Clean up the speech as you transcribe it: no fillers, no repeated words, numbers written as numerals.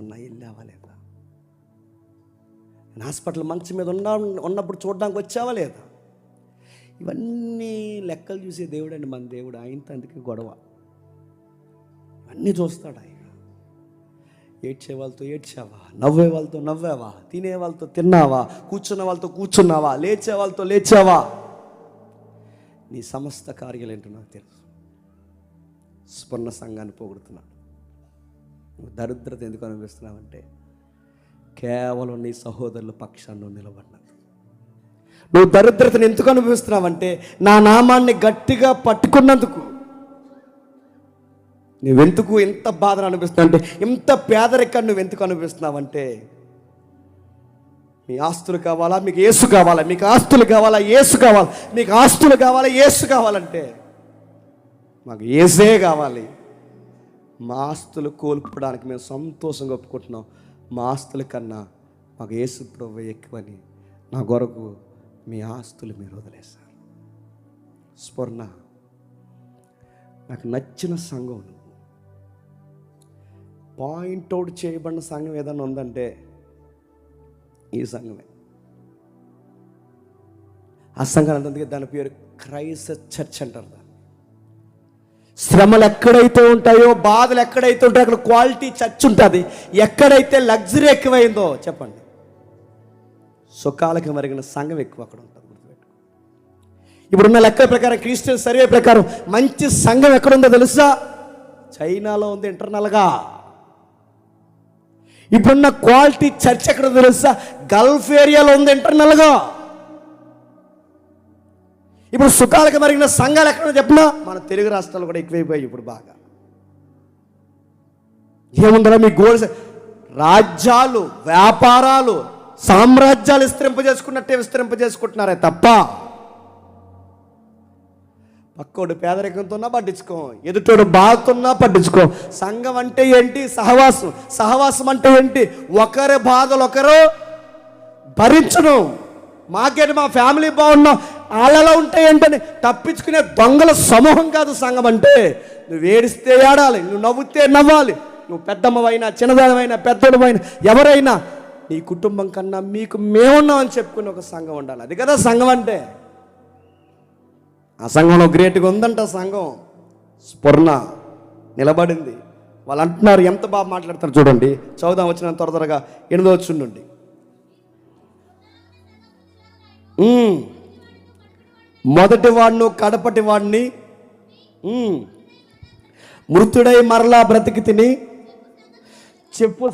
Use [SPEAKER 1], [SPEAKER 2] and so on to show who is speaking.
[SPEAKER 1] మొన్న వెళ్ళావా లేదా? నేను హాస్పిటల్ మంచం మీద ఉన్నప్పుడు చూడడానికి వచ్చావా లేదా? ఇవన్నీ లెక్కలు చూసే దేవుడు అండి మన దేవుడు. ఆయనతో అందుకే గొడవ. అన్నీ చూస్తాడు ఆయన. ఏడ్చే వాళ్ళతో ఏడ్చావా, నవ్వే వాళ్ళతో నవ్వావా, తినే వాళ్ళతో తిన్నావా, కూర్చున్న వాళ్ళతో కూర్చున్నావా, లేచే వాళ్ళతో లేచావా? నీ సమస్త కార్యాలు ఏంటో నాకు తెలుసు. స్వర్ణ సంఘాన్ని పోగొడుతున్నాడు. నువ్వు దరిద్రత ఎందుకు అనిపిస్తున్నావంటే కేవలం నీ సహోదరుల పక్షాన్ని నిలబడినందుకు. నువ్వు దరిద్రతను ఎందుకు అనుభవిస్తున్నావంటే నా నామాన్ని గట్టిగా పట్టుకున్నందుకు. నువ్వెందుకు ఎంత బాధను అనిపిస్తున్నావు అంటే, ఇంత పేదరికాన్ని నువ్వు ఎందుకు అనిపిస్తున్నావంటే, మీ ఆస్తులు కావాలా, మీకు యేసు కావాలా, మీకు ఆస్తులు కావాలా, యేసు కావాలా, మీకు ఆస్తులు కావాలా, యేసు కావాలంటే మాకు యేసే కావాలి. మా ఆస్తులు కోల్పోవడానికి మేము సంతోషంగా ఒప్పుకుంటున్నాం. మా ఆస్తుల కన్నా మాకు యేసు ప్రభువే ఎక్కువని నా కొరకు మీ ఆస్తులు మీరు వదిలేశారు. స్వర్ణ, నాకు నచ్చిన సంఘం, పాయింట్అవుట్ చేయబడిన సంఘం ఏదైనా ఉందంటే ఈ సంఘమే. ఆ సంఘం అంటే దాని పేరు క్రైస్ట్ చర్చ్ అంటారు. దాన్ని శ్రమలు ఎక్కడైతే ఉంటాయో, బాధలు ఎక్కడైతే ఉంటాయో అక్కడ క్వాలిటీ చర్చ్ ఉంటుంది. ఎక్కడైతే లగ్జరీ ఎక్కువైందో చెప్పండి, సుఖాలకు మరిగిన సంఘం ఎక్కువ అక్కడ ఉంటుంది. ఇప్పుడున్న లెక్క ప్రకారం, క్రిస్టియన్ సర్వే ప్రకారం మంచి సంఘం ఎక్కడుందో తెలుసా? చైనాలో ఉంది ఇంటర్నల్గా. ఇప్పుడున్న క్వాలిటీ చర్చ్ ఎక్కడ తెలుసా? గల్ఫ్ ఏరియాలో ఉంది ఇంటర్నల్గా. ఇప్పుడు సుఖాలకు మరిగిన సంఘాలు ఎక్కడ చెప్పినా మన తెలుగు రాష్ట్రాలు కూడా ఎక్కువైపోయాయి ఇప్పుడు బాగా. ఏముందా మీ గోల్స్? రాజ్యాలు, వ్యాపారాలు, సామ్రాజ్యాలు విస్తరింపజేసుకున్నట్టే విస్తరింపజేసుకుంటున్నారే తప్ప పక్కోడు పేదరికంతో ఉన్నా పట్టించుకో, ఎదుటోడు బాధతున్నా పట్టించుకో. సంఘం అంటే ఏంటి? సహవాసం. సహవాసం అంటే ఏంటి? ఒకరి బాధలు ఒకరు భరించను. మాకేంటి, మా ఫ్యామిలీ బాగున్నాం, వాళ్ళలో ఉంటాయి ఏంటని తప్పించుకునే దొంగల సమూహం కాదు సంఘం అంటే. నువ్వు ఏడిస్తే ఏడాలి, నువ్వు నవ్వుతే నవ్వాలి. నువ్వు పెద్దమ్మవైనా, చిన్నదానివైనా, పెద్దోడమైనా, ఎవరైనా నీ కుటుంబం కన్నా మీకు మేమున్నామని చెప్పుకుని ఒక సంఘం ఉండాలి. అది కదా సంఘం అంటే. ఆ సంఘంలో గ్రేట్గా ఉందంట సంఘం. స్ఫురణ నిలబడింది. వాళ్ళు అంటున్నారు, ఎంత బాగా మాట్లాడతారు చూడండి. చదువుదాం వచ్చిన త్వరగా 8వ వచనం నుండి. మొదటి వాడిని కడపటి వాడిని మృతుడై మరలా బ్రతికి తిని చెప్పు